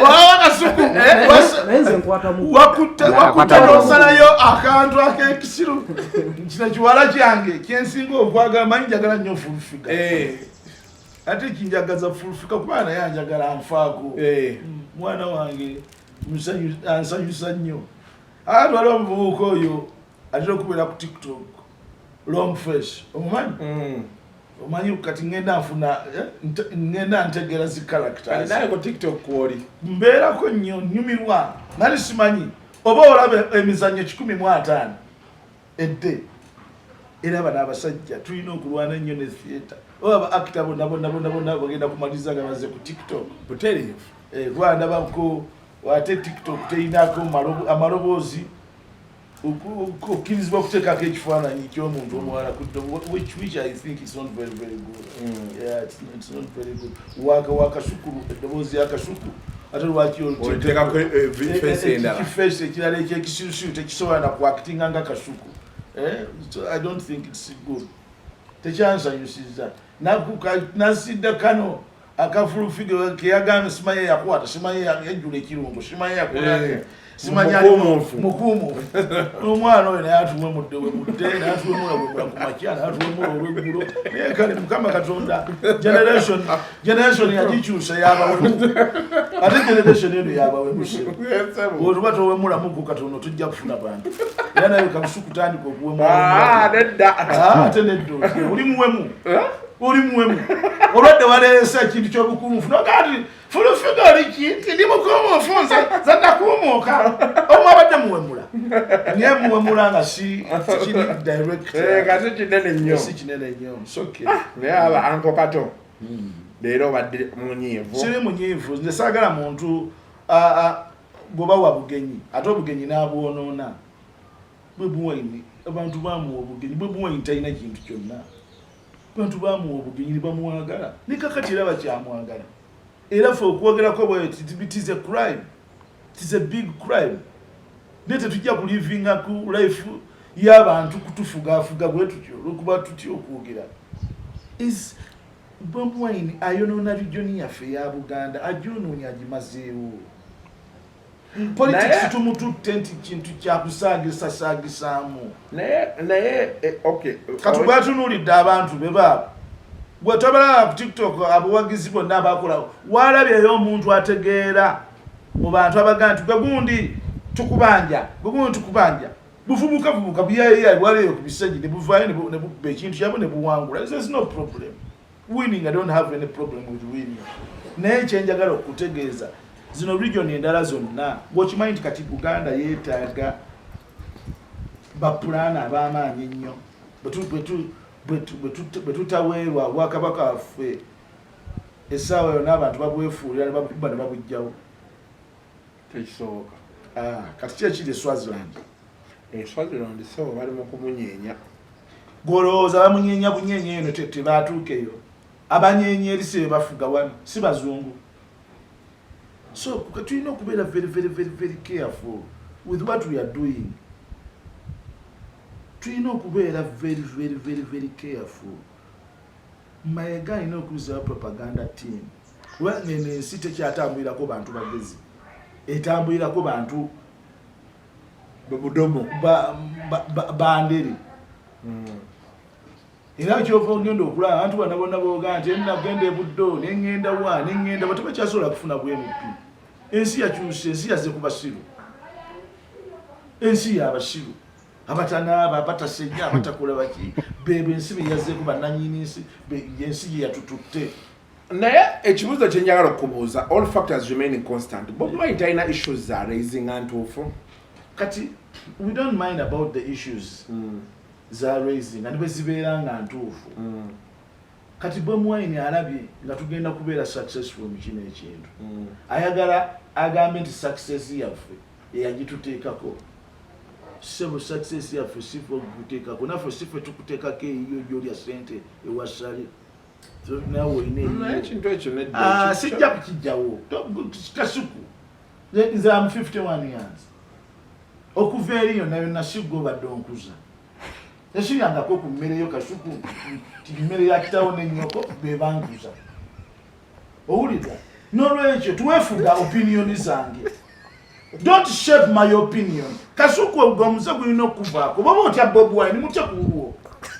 Speaker 1: Wa kasuku.
Speaker 3: Nenze nkwata mu.
Speaker 1: Wakuta nosalayo akantu akekisiru. Kina kiwala kyange kyensinga okwaga manjagala nnyo fulufika. Ate kinjagaza fulufika kubana yanjagala anfaako. Mwana wange ansanyusa nnyo. Waliwo omuvubuka oyo atera okubeera ku TikTok. Long face. Omanyi kati ngenda ntegeera zi characters.
Speaker 2: Naye ku TikTok kwoli.
Speaker 1: Mbeerako nnyo nnyumirwa. Nali simanyi. Oba olaba emizannyo 150 edde. Era bana abasajja tulina okulwana ennyo ne theatre. Oba actor bonna bagenda kumaliza nga baze ku TikTok.
Speaker 2: Butereevu.
Speaker 1: Rwanda bako wate TikTok teyinako amaloboozi okkirizibwa okuteekako ekifaananyi ky'omuntu omuwala which I think is not very good. Yeah, it's not very good. Wakasuku eddoboozi yakasuku ate lwaki
Speaker 2: oteekako
Speaker 1: face ekirala ekyekisirusiru tekisobola na kuactinga nga kasuku. So I don't think it's good. Techansanyusiza nasidda kano akafulu figure kiyagana simaye yakwata simaye yajule kirungo simaye yakola simanya mukumu omwana oyo naye atuwe muddewe mudde naye atuwe mulabwe ku makyala atuwe mulo olweggulo naye kale mukama katonda generation yagikyusa yabawemu ate generation eno yabawemuse oluba towemulamu ku katono tujja kufuna bantu era naye kamusu kutandika okuwemu ate neddo oli muwemu olwadde waleesa ekintu ky'obukuumufu nogati fulufigoli ki ndi mukuumufu zannakuumuuka omu abadde muwemula naye muwemula nga si kiri
Speaker 2: direct kinene nnyo
Speaker 1: si kinene nnyo
Speaker 2: naye aba anko kato leero obadde munyiivu
Speaker 1: siri munyiivu nze saagala muntu bw'oba wa bugenyi ate obugenyi n'abwonoona bwe buwaini abantu bamuwa obugenyi bwe buwaini talina kintu kyonna abantu bamuwa obugenyi bamuwagala ne kakati era bakyamwagala era fe okwogerako bweti it is a crime, it is a big crime. Ne tetujja kulivinga ku life y'abantu kutufugafuga bwe tutyo olwokuba tutyo okwogera is Bobi Wine ayonoona region yaffe ya Buganda agyonoonya agimazeewo. Politics tumututte nti kintu kyakusaagisaagisaamu
Speaker 2: naye okay
Speaker 1: katubwatunuulidde abantu beba bwe tobalaba ku TikTok abawagizi bonna abakola waalabyeyo omuntu ategeera mu bantu abagaa nti gwe gundi tukubanja buvubuka buyayeya bwaleeyo ku bisenyi ne buvaayo ne bubba ekintu kyabo ne buwangula. There's no problem winning. I don't have any problem with winning. Naye kyenjagala okutegeeza zino region endala zonna bw'okimanyi nti kati Buganda yeetaaga bapulaana ab'amaanyi ennyo bwe tutaweerwa Bwakabaka waffe essaawa yonna abantu babwefuulira ne babubba ne babugjawo
Speaker 2: tekisoboka.
Speaker 1: Kati ki ekiri Swaziland
Speaker 2: so bali mu kumunyeenya
Speaker 1: golowooza bamunyeenya bunyeenya eno tebaatuukeyo abanyeenya erisi be bafuga wano si bazungu. So tulina okubeera very careful with what we are doing. Tulina okubeera very careful. Mayiga alina okuzawo propaganda team. Nene ensi tekyatambulirako bantu bagezi, etambulirako bantu
Speaker 2: budomo
Speaker 1: banderi. Era kyova ogenda okulaba abantu bonna bonna booga nti nagenda ebuddo nengenda wa nengenda bwe tebakyasobola kufuna bwMP. Ensi yakyuse, ensi yazze ku basiru, ensi y'abasiru abatanaaba abatasenya abatakola baki bebe ensi be yazze ku bannanyini nsi ensi gye yatututte.
Speaker 2: naye ekibuuzo kye njagala okubuuza, all factors remaining constant, Bobi Wine talina issues za raising ntuufu
Speaker 1: kati we don't mind about the issues za raising and bwe zibeera nga ntuufu. Kati Bobi Wine alabye nga tugenda kubeera successful mu kino ekintu, ayagala agambe nti success yaffe eyagituteekako. Sebo success yaffe sifo kuteekako, naffe sifo tukuteekako eyo gy'olya ssente ewasale nawe oyina
Speaker 2: ekintu ekyo nedda
Speaker 1: sijja kukijjawo kasuku. Nze am 51 years okuva eri yonna yonna siggo badde onkuza esiryangako ku mmere yo kasuku nti mmere ya kitawo n'ennyoko be bankuza. Owulira n'olwekyo tuweefuga opinioni zange. Don't shape my opinion. Kasuku omuze gulina okuvaako baba otya Bobi Wine mutya kuwuwo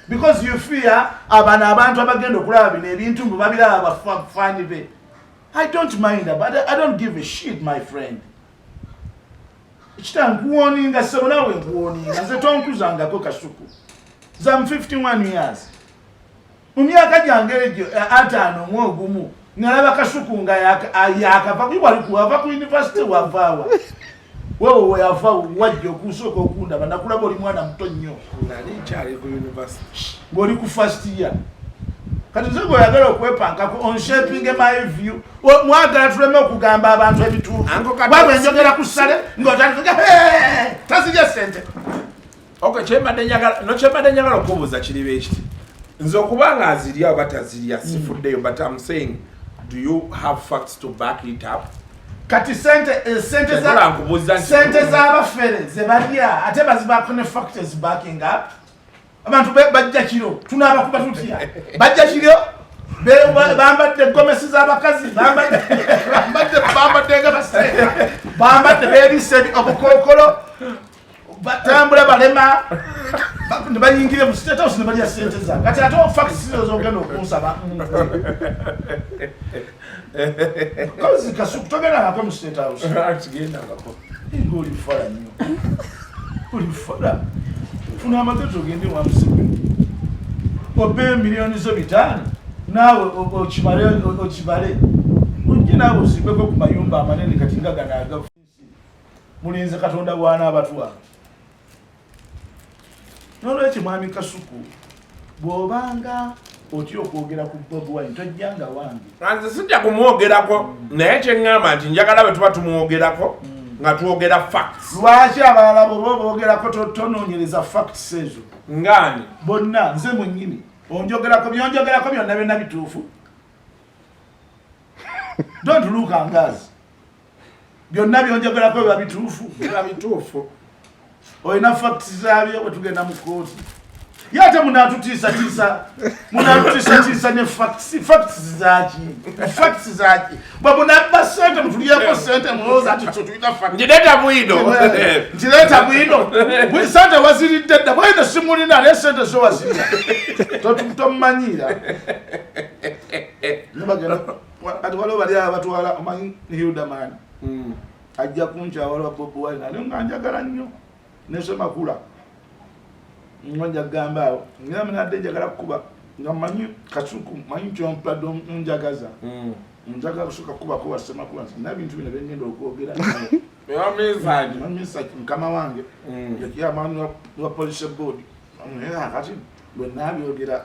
Speaker 1: because you fear abantu abagenda okulaba bino ebintu mbu babiraba abafaanyi be. I don't mind but I don't give a shit my friend. Kita nkuwoninga sebo nawe nkuwoninga nze tonkuzangako kasuku. Zam 51 years. Mu myaka gyange egyo 5 mu ogumu nalaba kasuku nga yakava wali kuva ku university wavaawa. Wewe yava wajja okusooka okundaba nakulaba oli mwana muto nnyo
Speaker 2: nali nkyali ku university
Speaker 1: ng'oli ku first year. Kati nze oyagala okwepankako on shaping my view mwagala tuleme okugamba abantu ebituufu wabwe njogera ku ssale ng'otandika tazirya ssente.
Speaker 2: Okay, kyembadde njagala okubuuza kiriba ekiti nze okuba nga azirya oba tazirya sifuddeyo, but I'm saying do you have facts to back it up?
Speaker 1: Kati sente z'abafere ze balya ate bazibaako ne factors backing up. Abantu bajja kiro tunaaba kuba tutya bajja kiro bambadde gomesi z'abakazi bambadde ng'abasente bambadde beebisse obukookolo batambula balema ne bayingire mu state house ne balya sente zange kati ate facts zogenda okunsaba kazi kasuku togenda nako mu state house oli fala nnyo oli fala funa amagezi ogende wa musibi obe milioni zo 5 nawe okibale ojje nawe osimbeko ku mayumba amanene kati nga gana agafusi mulinze katonda bwana abatwa nolwekyo mwami Kasuku bw'obanga otyo okwogera ku Bobi Wine tojjanga wange
Speaker 2: nze sijja kumwogerako naye kyeŋŋamba nti njagala bwe tuba tumwogerako nga twogera facts
Speaker 1: lwaki abalala bwe boogerako tonoonyereza facts ezo
Speaker 2: ngani
Speaker 1: bonna nze mwennyini onjogerako byonna byonna bituufu don't look angazi byonna byonjogerako biba bituufu olina facts zaabyo bwe tugenda mu kooti ye ate munaatutiisa ne facts zaki bwe munabba sente mutulyeko sente mulowooza ati so tulina
Speaker 2: njireeta bwido
Speaker 1: njireeta bwido sente waziridde dda bwino simulina naye sente zo wazirya tomumanyiira ati waliwo bali abatwala omanyi Hildaman ajja kunkyawala Bobi Wine naye nga njagala nnyo nesemakula ngonja gamba awo ngamba nadde njagala kuba nga manyi Kasuku manyi kyompadde onjagaza njagala kusuka kuba semakula nabintu bino byengenda okwogera mamisa mukama wange yakyamaani wa police board kati lwenabyogera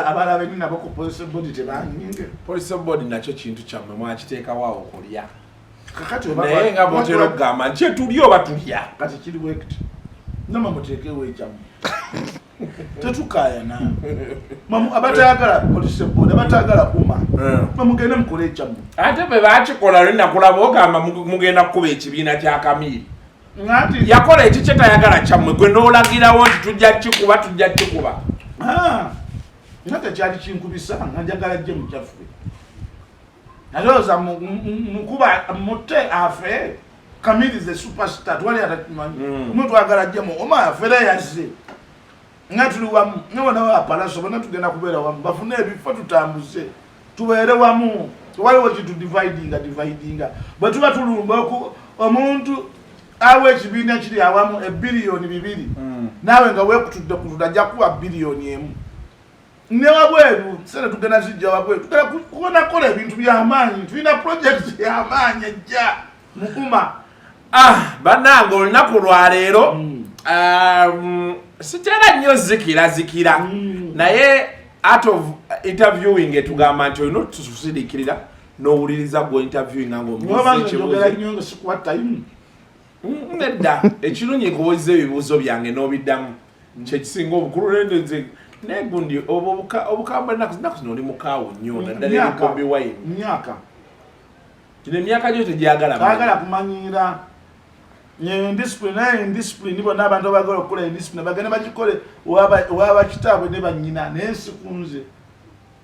Speaker 1: abala benni nabo ku police board tebanyinge
Speaker 2: police board nakyo kintu kyammwe mwakiteekawo okulya
Speaker 1: kakati
Speaker 2: naye nga bwotera okugamba nti etulya oba tulya
Speaker 1: kati kiri bwekiti nama muteekewo ekyamu tetukaayana abatayagala police board abatayagala kuma mugende mukole ekyamu
Speaker 2: ate bwe bakikola lwenakulaba ogamba mugenda kukuba ekibiina kya Kamiiri yakola eki kyetayagala kyammwe gwe n'olagirawo nti tujja kikuba
Speaker 1: nga tekyali kinkubisa nga njagala jje mukyaffe nalowooza mukuba mutte afe Kamiiri ze superstar twali atakimanyi omuntu agala jjemu oma afere yazze nga tuli wamu nabona apalaso bonna tugenda kubeera wamu bafune ebifo tutambuze tubeere wamu waliwo kintu dividinga bwe tuba tulumba omuntu awa ekibiina kiri awamu ebiliyoni 2 naawe nga weekutudde ajja kuwa biliyoni 1 ne wabweru sente tugenda zijja wabweru tugenda kukonakola ebintu byamaanyi tulina projekiti yamaanyi ejja mukuma
Speaker 2: bannange olunaku lwaleero sitera nnyo zikira naye out of interviewing etugamba nti olina otusirikirira n'owuliriza gwe interviewing nedda ekirungi kubuuliza ebibuuzo byange n'obiddamu kyekisinga obukulu nendenze naye gundi obukambwe ennaku zino oli mukaawo nnyo naddala eri Bobi Wine kino emyaka gyo tegyagala
Speaker 1: kumanyira indiscipline bonna abantu abagala okukola indiscipline bagende bagikole owaba kitaabwe ne bannyina naye sikunze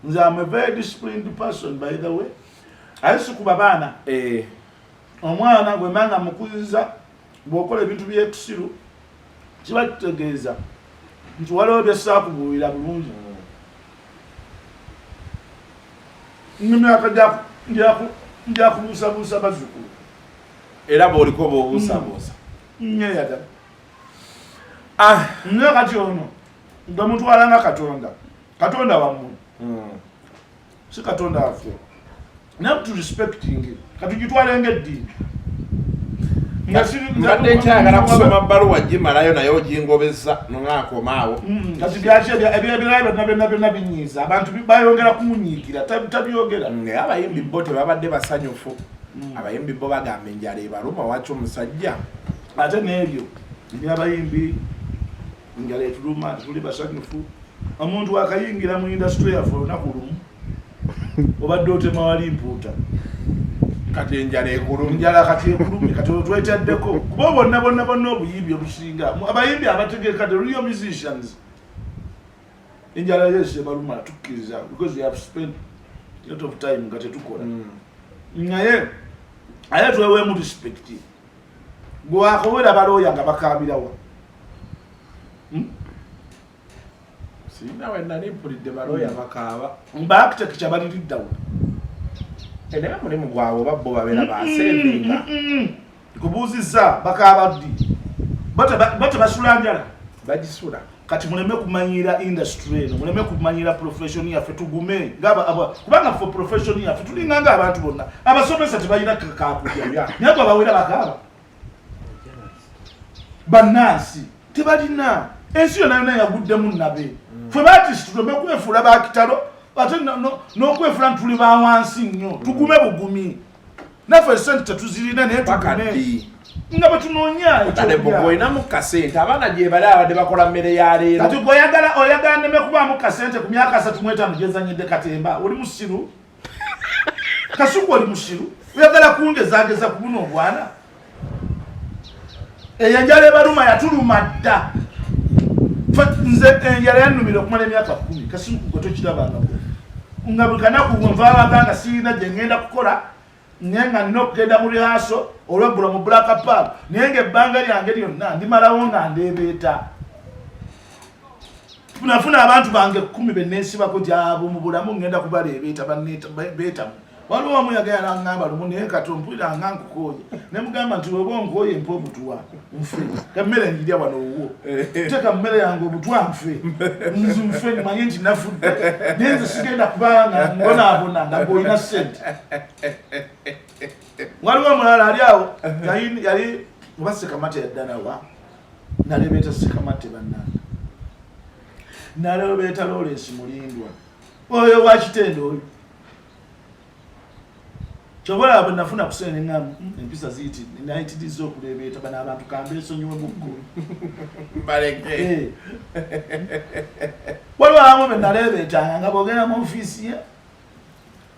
Speaker 1: nze am a very disciplined person by the way aye sikuba baana omwana gwe manga mukuziza bw'okola ebintu by'etusiru kiba kitegeeza nti waliwo byesaakubuulira bulungi nemyaka njakubuusabuusa bazzukulu
Speaker 2: era bw'oliko bw'obuusabuusa
Speaker 1: nyeyagala naye kati ono nga mutwala nga katonda wammwe si katonda waffe naye turespecting katugitwalenga eddiini
Speaker 2: mbadde nkyagala kusoma bbaluwa gimalayo naye ogingobeza nonaakomaawo
Speaker 1: kati byebirala byonna binyiiza abantu bayongera kumunyiikira tabyogera
Speaker 2: naye abayimbi bo tebabadde basanyufu abayimbi bo bagamba enjala ebaluma waki omusajja
Speaker 1: ate n'ebyo ebyabayimbi enjala etuluma tuli basanyufu omuntu wakayingira mu indasitule yaffe olunaku lumu obadde otema wali mpuuta
Speaker 2: kati enjala ekulumye
Speaker 1: kati ekulumye kati otwetaddeko kuba bonna obuyimbi obusinga abayimbi abategeka the real musicians enjala yese baluma tukiriza because we have spent a lot of time ngate tukola ngaye aya tuwe mu respect gwa akobera baloya nga bakabirawa
Speaker 2: sina wenda ni pulide baloya bakaba
Speaker 1: architect chabaliddawo
Speaker 2: enema mulimu gwawo babbo babera ba savinga
Speaker 1: kubuziza bakabaddi bata basulanjala
Speaker 2: bajisula
Speaker 1: kati muleme kumanyira industry eno muleme kumanyira profession yaffe tugume ngaba kubanga for profession yaffe tulinganga abantu bonna abasomesa tebalina kakakubya nyako abawera bakaba banasi tebalina ensi yona yona yaguddemu nabe fwe baartist tuleme kwefula bakitalo ate n'okwefula ntuli ba wansi nnyo tugume bugumi naffe sente tetuzirina naye tugume nga batunonya
Speaker 2: ekyo bogo ina mu kasente abana gye bali abadde bakola mmere ya leero
Speaker 1: kati oyagala neme kuba mu kasente ku myaka 3 mweta mugezanyidde katemba oli musiru kasuku oli musiru oyagala kungezageza ku buno obwana eyanjala ebaluma yatuluma dda nze enjala yannumira okumala emyaka 10 kasuku gwe tokirabanga nga buli kanaku nvaabaganga sirina gye ngenda kukola nyenga nina okugenda mu lihaso olweggulo mu Black Park naye ng'ebbanga lyange lyonna ndimalawo nga ndeebeeta nafuna abantu bange 10 benneesibako gyabo mu bulamu ngenda kubaleebeeta beetamu waliwo wamu yagenda n'aŋŋamba lumu naye kati mpulira nga nkukooye ne mugamba nti weba onkooye mpa obutwa nfe kammere njirya wano owuwo teeka mmere yange obutwa nfe nzi nfe nimanye nti nafudde naye nze sigenda kuba nga mbonaabona nga bw'olina ssente waliwo omulala ali awo yali oba Sekamate yaddanawa nalebeeta Sekamate bannange nalebeeta Lawrence Mulindwa oyo wakitende oyo chobola abo nafuna kusene ngam empisa ziti naitiriza okulebeeta bana abantu kambe esonyiwe buggo
Speaker 2: baleke
Speaker 1: waliwo abo benalebeeta nga bogera mu ofisi ya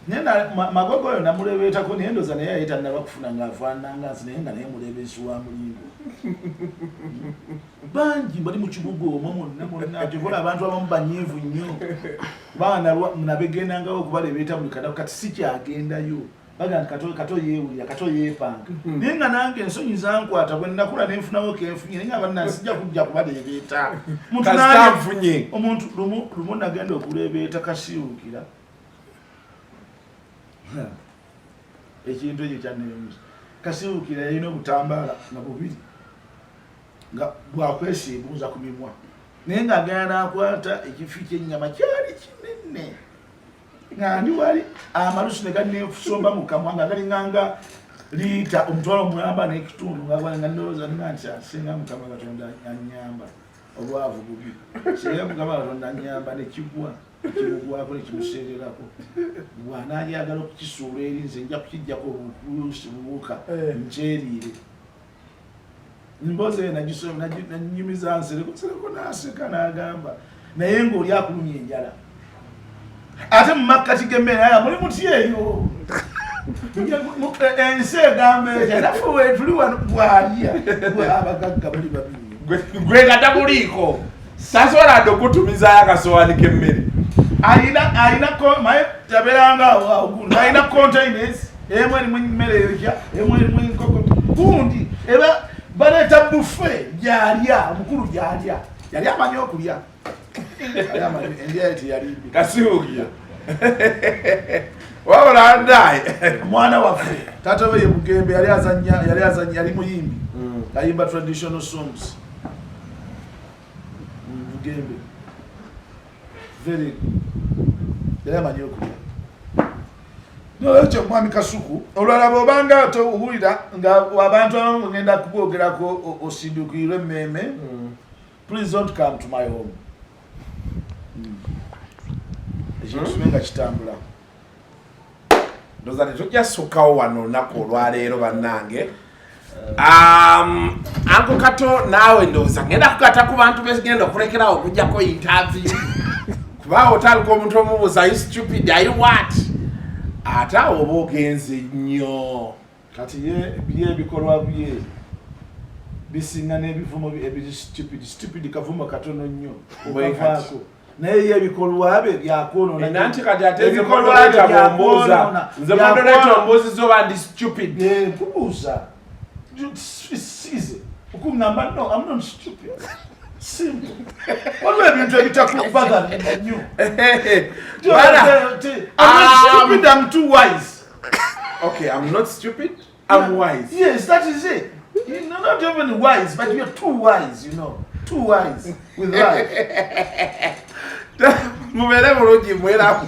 Speaker 1: nena magogo yo namulebeetako naye ndoza naye ayita nabakufuna ngaafaananga naye nga naye mulebeesi wa Mulingo bangi bali mu kibuga omwo mwonna kyobola abantu abamu banyiivu nnyo kubanga nabegendangawo okubalebeeta buli kanaku kati si kyagendayo baga kato yeewulira kato yeepanga naye nga nange ensonyi zankwata bwe nnakula ne nfunawo kenfunye naye nga banna sijja kujja kubalebeeta omuntu lumu nagenda okulebeeta Kasiwukira ekintu ekyo kyanneemusa Kasiwukira yalina obutambaala nga bubiri nga bwakwesiibuuza ku mimwa naye ng'agenda n'akwata ekifi ky'ennyama kyali kinene nga ndi wali amalusu ne ganneefusomba mu kamwa nga galinganga liita omutwalo omulamba n'ekitundu nga ndowooza nga nti singa Mukama Katonda annyamba obwavu bubi singa Mukama Katonda annyamba nekigwa ekimugwako nekimuseererako bw'anaayagala okukisuula eri nze nja kukijjako obuluusi bubuuka nkyeriire mboze nanyumiza nsereko n'aseka n'agamba naye ng'oli akulumya enjala ate mu makkati g'emmere aya muli muti eyo ensi egamba ekyo naffe wetuli wano bwalya abagagga bali babiri
Speaker 2: gwe nga tabuliiko sasobola adde okutumizayo akasowaani k'emmere
Speaker 1: alina alina containers emu erimu emmere yokya emu erimu enkoko gundi eba baleeta bufe gyalya omukulu gyalya yali amanyi okulya endya teyalibi
Speaker 2: Kasiwukira wabula ndaye
Speaker 1: mwana waffe taata we ye Bugembe yali azanya yali muyimbi ayimba traditional songs Bugembe very yali amanyi okulya ekyo mwami Kasuku olwala bw'obanga towulira nga abantu abamu ngenda kubwogerako osindukirwe emmeme please don't come to my home ekintu nga kitambula
Speaker 2: ndoza tetujja sukkawo wano olunaku olwaleero bannange Anko Kato naawe ndowooza ngenda kukata ku bantu begenda okulekerawo okujjako interview kuba otandika omuntu omubuuza are you stupid are you what ate awo oba ogenze nnyo
Speaker 1: kati ye ebikolwa bye bisinga n'ebivumo ebiri stupid kavumo katono nnyo okavaako naye ebikolwa bye byakoonona.
Speaker 2: Nanti kati ate ebikolwa bombuuza nze moderator ombuuziza oba ndi stupid.
Speaker 1: Kubuuza. Size okungamba no, I'm not stupid. Simple. Waliwo ebintu ebitakubaga nnyo. I'm not stupid, I'm too wise.
Speaker 2: Okay, I'm not stupid, I'm wise.
Speaker 1: Yes, that is it. You're not even wise, but you're too wise, you know. Too wise with life.
Speaker 2: Mubere bulungi mwera.